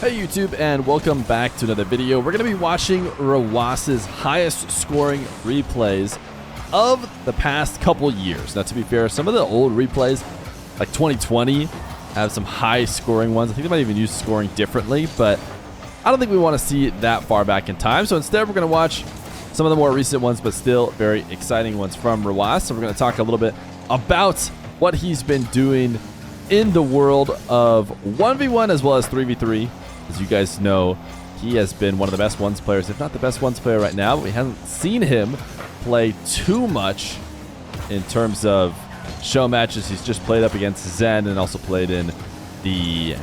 Hey YouTube, and welcome back to another video. We're going to be watching Rawas's highest scoring replays of the past couple years. Now, to be fair, some of the old replays, like 2020, have some high scoring ones. I think they might even use scoring differently, but I don't think we want to see that far back in time. So instead, we're going to watch some of the more recent ones, but still very exciting ones from Rawas. So we're going to talk a little bit about what he's been doing in the world of 1v1 as well as 3v3. As you guys know, he has been one of the best ones players, if not the best ones player right now, but we haven't seen him play too much in terms of show matches. He's just played up against Zen and also played in the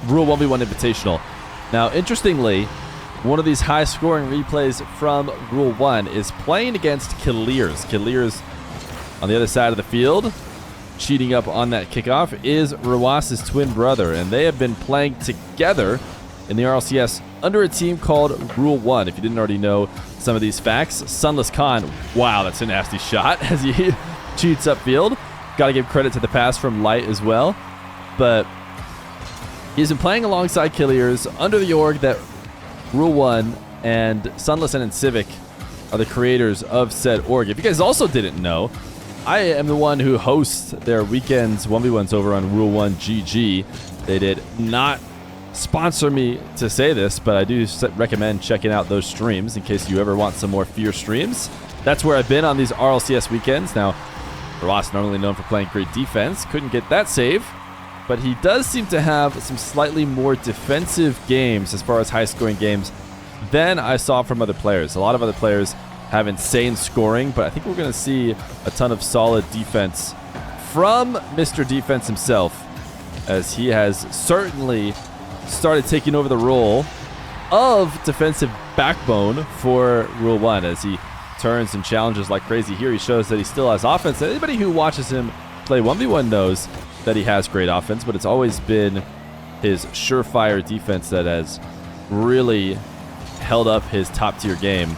Rule 1v1 Invitational. Now, interestingly, one of these high-scoring replays from Rule 1 is playing against Killiers. Killiers on the other side of the field, cheating up on that kickoff, is Rawas's twin brother, and they have been playing together in the RLCS under a team called Rule 1. If you didn't already know some of these facts, Sunless Khan, wow, that's a nasty shot as he cheats upfield. Got to give credit to the pass from Light as well. But he's been playing alongside Killiers under the org that Rule 1 and Sunless and Civic are the creators of said org. If you guys also didn't know, I am the one who hosts their weekends 1v1s over on Rule 1 GG. They did not sponsor me to say this, but I do recommend checking out those streams in case you ever want some more Feer streams. That's where I've been on these RLCS weekends. Now, Rawas, normally known for playing great defense, couldn't get that save, but he does seem to have some slightly more defensive games as far as high-scoring games than I saw from other players. A lot of other players have insane scoring, but I think we're going to see a ton of solid defense from Mr. Defense himself, as he has certainly started taking over the role of defensive backbone for Rule 1 as he turns and challenges like crazy. Here he shows that he still has offense. Anybody who watches him play 1v1 knows that he has great offense, but it's always been his surefire defense that has really held up his top-tier game.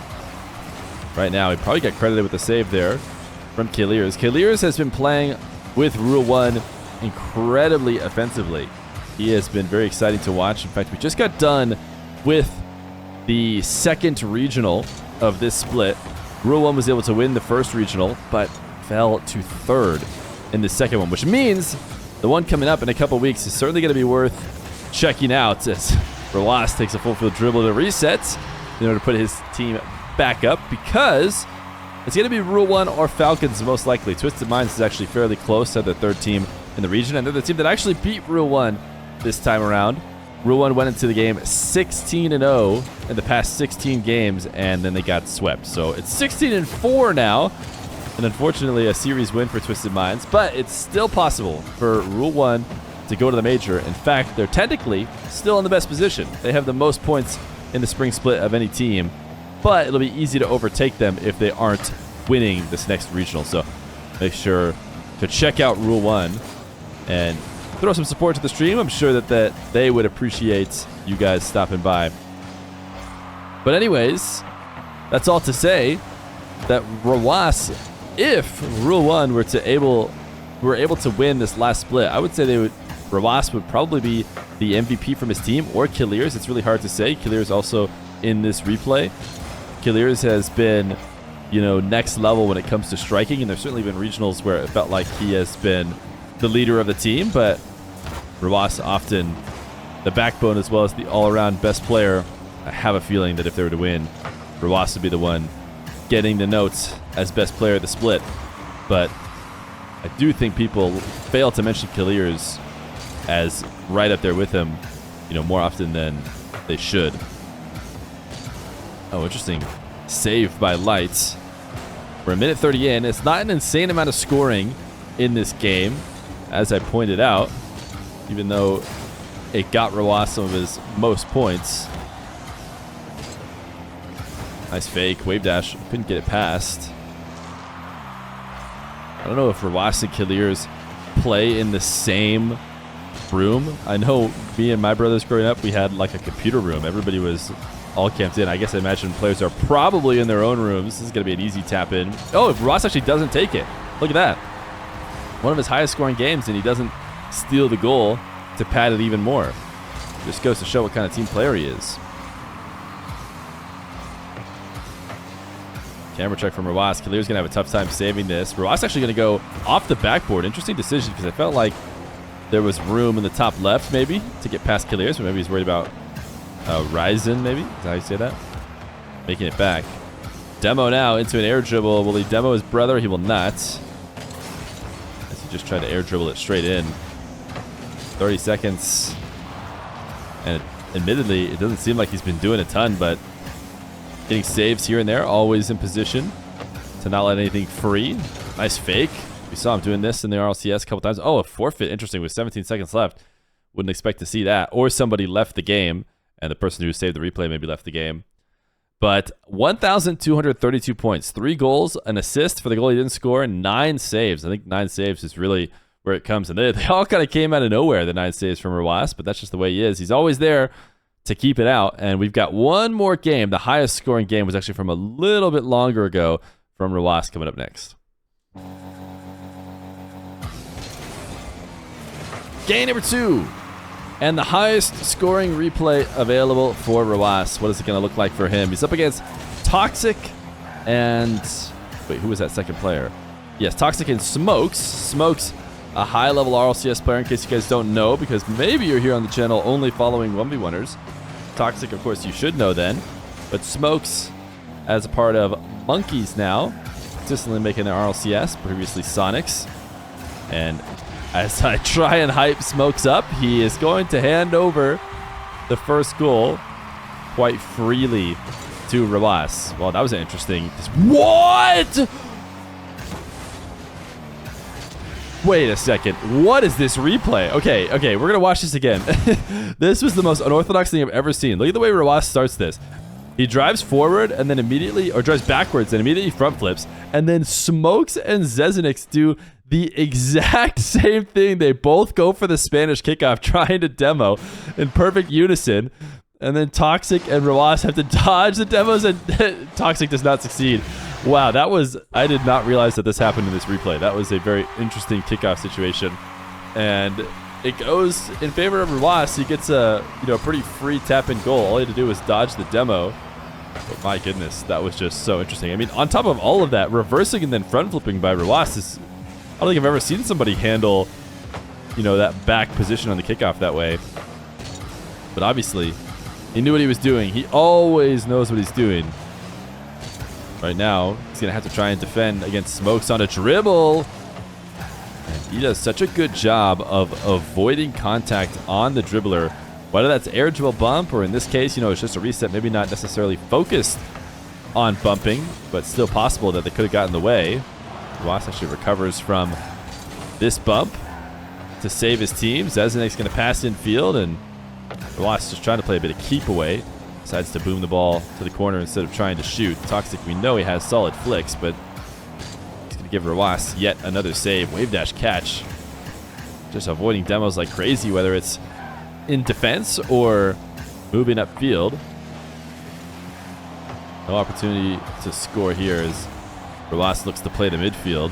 Right now, he probably got credited with the save there from Killiers. Killiers has been playing with Rule 1 incredibly offensively. He has been very exciting to watch. In fact, we just got done with the second regional of this split. Rule 1 was able to win the first regional, but fell to third in the second one, which means the one coming up in a couple weeks is certainly going to be worth checking out as Rawas takes a full field dribble to reset in order to put his team back up, because it's going to be Rule 1 or Falcons most likely. Twisted Minds is actually fairly close to the third team in the region, and they're the team that actually beat Rule 1 this time around. Rule 1 went into the game 16-0 in the past 16 games, and then they got swept. So it's 16-4 now, and unfortunately a series win for Twisted Minds, but it's still possible for Rule 1 to go to the major. In fact, they're technically still in the best position. They have the most points in the spring split of any team, but it'll be easy to overtake them if they aren't winning this next regional. So make sure to check out Rule 1 and throw some support to the stream. I'm sure that they would appreciate you guys stopping by. But anyways, that's all to say that Rawas, if Rule 1 were able to win this last split, I would say Rawas would probably be the MVP from his team, or Killiers. It's really hard to say. Killiers also in this replay. Killiers has been, next level when it comes to striking, and there's certainly been regionals where it felt like he has been the leader of the team, but Rawas often the backbone as well as the all-around best player. I have a feeling that if they were to win, Rawas would be the one getting the notes as best player of the split. But I do think people fail to mention Killiers as right up there with him, more often than they should. Oh, interesting. Save by Lights. We're a minute 30 in. It's not an insane amount of scoring in this game, as I pointed out, even though it got Rawas some of his most points. Nice fake. Wave dash. Couldn't get it past. I don't know if Rawas and Killiers play in the same room. I know me and my brothers growing up, we had like a computer room. Everybody was all camped in. I guess I imagine players are probably in their own rooms. This is going to be an easy tap in. Oh, if Rawas actually doesn't take it. Look at that. One of his highest scoring games, and he doesn't steal the goal to pad it even more. Just goes to show what kind of team player he is. Camera check from Rawas. Kalir's going to have a tough time saving this. Rawas actually going to go off the backboard. Interesting decision because I felt like there was room in the top left maybe to get past Kalir. So maybe he's worried about Ryzen maybe. Is that how you say that? Making it back. Demo now into an air dribble. Will he demo his brother? He will not. As he just tried to air dribble it straight in. 30 seconds. And admittedly, it doesn't seem like he's been doing a ton, but getting saves here and there, always in position to not let anything free. Nice fake. We saw him doing this in the RLCS a couple times. Oh, a forfeit. Interesting. With 17 seconds left. Wouldn't expect to see that. Or somebody left the game, and the person who saved the replay maybe left the game. But 1,232 points. 3 goals, an assist for the goal he didn't score, and 9 saves. I think 9 saves is really where it comes. And they all kind of came out of nowhere, the 9 saves from Rawas, but that's just the way he is. He's always there to keep it out. And we've got one more game. The highest scoring game was actually from a little bit longer ago from Rawas coming up next. Game number 2. And the highest scoring replay available for Rawas. What is it going to look like for him? He's up against Toxic and... Wait, who was that second player? Yes, Toxic and Smokes. Smokes, a high-level RLCS player, in case you guys don't know, because maybe you're here on the channel only following 1v1ers. Toxic, of course, you should know then. But Smokes, as a part of Monkeys now, consistently making their RLCS, previously Sonics. And as I try and hype Smokes up, he is going to hand over the first goal quite freely to Rawas. Well, that was an interesting... What?! Wait a second. What is this replay? Okay, we're going to watch this again. This was the most unorthodox thing I've ever seen. Look at the way Rawas starts this. He drives forward and then immediately, or drives backwards and immediately front flips. And then Smokes and Zezenix do the exact same thing. They both go for the Spanish kickoff, trying to demo in perfect unison. And then Toxic and Rawas have to dodge the demos, and Toxic does not succeed. Wow, that was... I did not realize that this happened in this replay. That was a very interesting kickoff situation. And it goes in favor of Rawas. He gets a pretty free tap-in goal. All he had to do was dodge the demo. But my goodness, that was just so interesting. I mean, on top of all of that, reversing and then front flipping by Rawas is... I don't think I've ever seen somebody handle, that back position on the kickoff that way. But obviously, he knew what he was doing. He always knows what he's doing. Right now, he's going to have to try and defend against Smokes on a dribble. And he does such a good job of avoiding contact on the dribbler. Whether that's air dribble bump, or in this case, it's just a reset, maybe not necessarily focused on bumping, but still possible that they could have gotten in the way. Rawas actually recovers from this bump to save his team. Zezenix going to pass in field, and Rawas just trying to play a bit of keep away. Decides to boom the ball to the corner instead of trying to shoot. Toxic, we know he has solid flicks, but he's going to give Rawas yet another save. Wave dash catch. Just avoiding demos like crazy, whether it's in defense or moving upfield. No opportunity to score here as Rawas looks to play the midfield.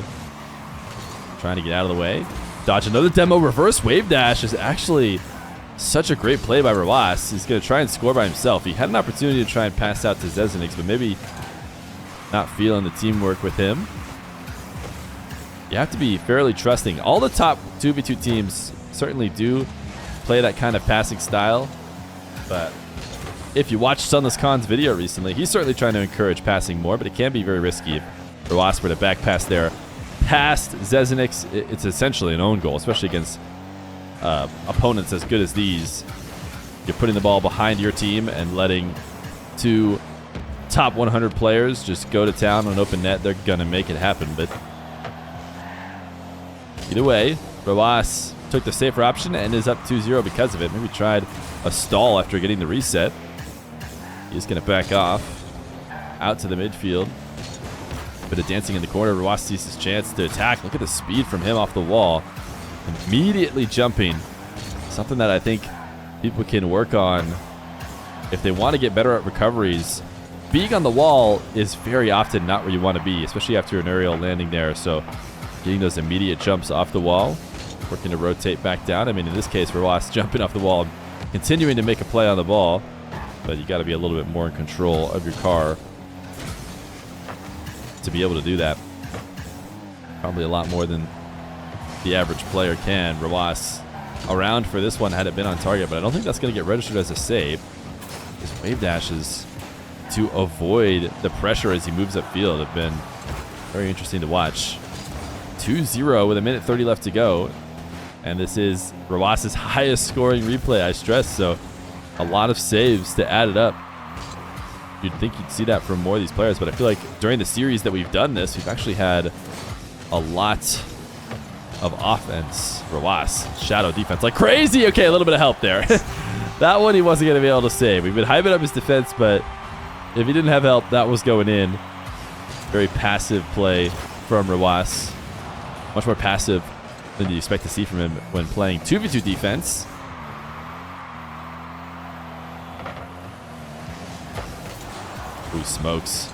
Trying to get out of the way. Dodge another demo. Reverse wave dash is actually such a great play by Rawas. He's going to try and score by himself. He had an opportunity to try and pass out to Zezenix, but maybe not feeling the teamwork with him. You have to be fairly trusting. All the top 2v2 teams certainly do play that kind of passing style, but if you watched Sunless Khan's video recently, he's certainly trying to encourage passing more, but it can be very risky if Rawas were to back pass there past Zezenix. It's essentially an own goal, especially against opponents as good as these. You're putting the ball behind your team and letting 2 top 100 players just go to town on an open net. They're going to make it happen, but either way, Rawas took the safer option and is up 2-0 because of it. Maybe tried a stall after getting the reset. He's going to back off out to the midfield. Bit of dancing in the corner. Rawas sees his chance to attack. Look at the speed from him off the wall. Immediately jumping. Something that I think people can work on if they want to get better at recoveries. Being on the wall is very often not where you want to be, especially after an aerial landing there. So getting those immediate jumps off the wall, working to rotate back down. I mean, in this case, Rawas jumping off the wall continuing to make a play on the ball, but you got to be a little bit more in control of your car to be able to do that. Probably a lot more than the average player can. Rawas around for this one had it been on target, but I don't think that's going to get registered as a save. His wave dashes to avoid the pressure as he moves upfield have been very interesting to watch. 2-0 with 1:30 left to go. And this is Rawas's highest scoring replay, I stress, so a lot of saves to add it up. You'd think you'd see that from more of these players, but I feel like during the series that we've done this, we've actually had a lot of offense. Rawas, shadow defense like crazy. Okay, a little bit of help there. That one he wasn't going to be able to save. We've been hyping up his defense, but if he didn't have help, that was going in. Very passive play from Rawas. Much more passive than you expect to see from him when playing 2v2 defense. Ooh, Smokes.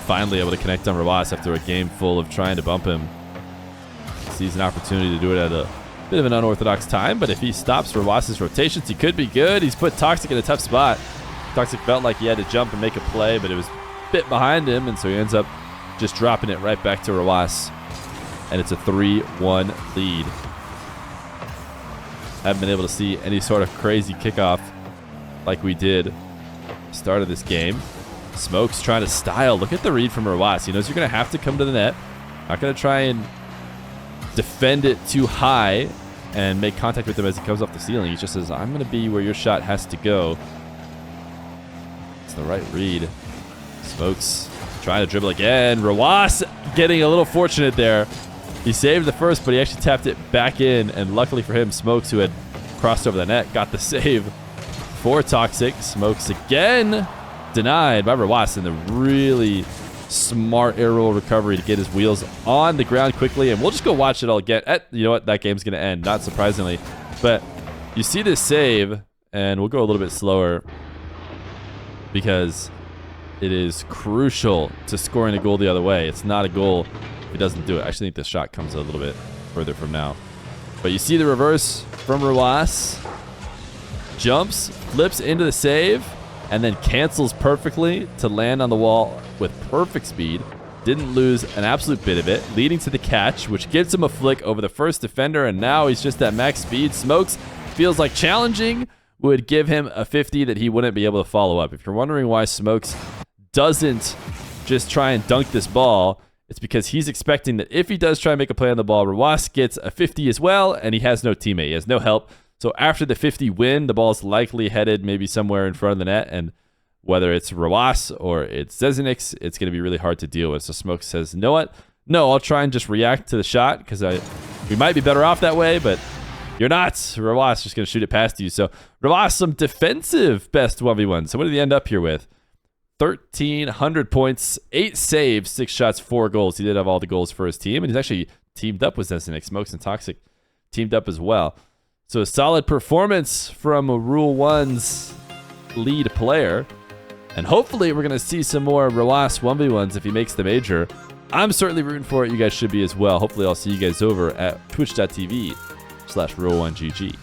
Finally able to connect on Rawas after a game full of trying to bump him. Sees an opportunity to do it at a bit of an unorthodox time, but if he stops Rawas's rotations, he could be good. He's put Toxic in a tough spot. Toxic felt like he had to jump and make a play, but it was a bit behind him, and so he ends up just dropping it right back to Rawas. And it's a 3-1 lead. Haven't been able to see any sort of crazy kickoff like we did start of this game. Smokes trying to style. Look at the read from Rawas. He knows you're going to have to come to the net. Not going to try and defend it too high and make contact with him as he comes off the ceiling. He just says, I'm going to be where your shot has to go. It's the right read. Smokes trying to dribble again. Rawas getting a little fortunate there. He saved the first, but he actually tapped it back in, and luckily for him, Smokes, who had crossed over the net, got the save for Toxic. Smokes again denied by Rawas, and the really smart air roll recovery to get his wheels on the ground quickly, and we'll just go watch it all again. You know what? That game's going to end, not surprisingly. But you see this save, and we'll go a little bit slower because it is crucial to scoring a goal the other way. It's not a goal if he doesn't do it. I actually think this shot comes a little bit further from now. But you see the reverse from Rawas. Jumps, flips into the save, and then cancels perfectly to land on the wall with perfect speed. Didn't lose an absolute bit of it, leading to the catch, which gives him a flick over the first defender, and now he's just at max speed. Smokes feels like challenging would give him a 50 that he wouldn't be able to follow up. If you're wondering why Smokes doesn't just try and dunk this ball, it's because he's expecting that if he does try and make a play on the ball, Rawas gets a 50 as well, and he has no teammate. He has no help. So after the 50 win, the ball's likely headed maybe somewhere in front of the net, and whether it's Rawas or it's Zezinix, it's going to be really hard to deal with. So Smoke says, you know what? No, I'll try and just react to the shot because we might be better off that way, but you're not. Rawas just going to shoot it past you. So Rawas, some defensive best 1v1. So what did he end up here with? 1,300 points, 8 saves, 6 shots, 4 goals. He did have all the goals for his team, and he's actually teamed up with Zezinix. Smokes and Toxic teamed up as well. So a solid performance from Rule 1's lead player. And hopefully we're going to see some more Rawas 1v1s if he makes the major. I'm certainly rooting for it. You guys should be as well. Hopefully I'll see you guys over at twitch.tv/Rule1GG.